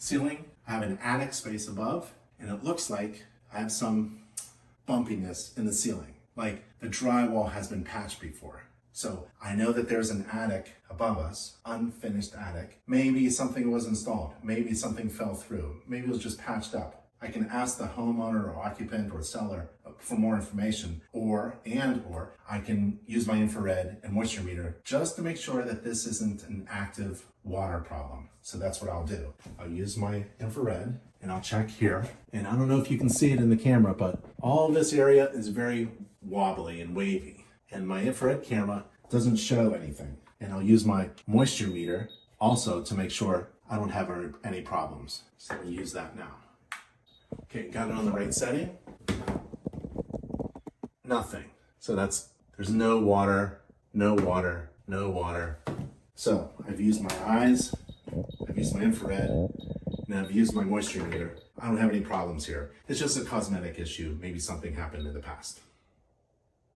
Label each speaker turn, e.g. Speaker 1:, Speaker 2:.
Speaker 1: ceiling. I have an attic space above, and it looks like I have some bumpiness in the ceiling. Like the drywall has been patched before. So I know that there's an attic above us, unfinished attic. Maybe something was installed. Maybe something fell through. Maybe it was just patched up. I can ask the homeowner or occupant or seller for more information, or I can use my infrared and moisture meter just to make sure that this isn't an active water problem. So that's what I'll do. I'll use my infrared and I'll check here. And I don't know if you can see it in the camera, but all of this area is very wobbly and wavy. And my infrared camera doesn't show anything. And I'll use my moisture meter also to make sure I don't have any problems. So I'll use that now. Okay, got it on the right setting. Nothing. So there's no water, no water, no water. So I've used my eyes, I've used my infrared, and I've used my moisture meter. I don't have any problems here. It's just a cosmetic issue. Maybe something happened in the past.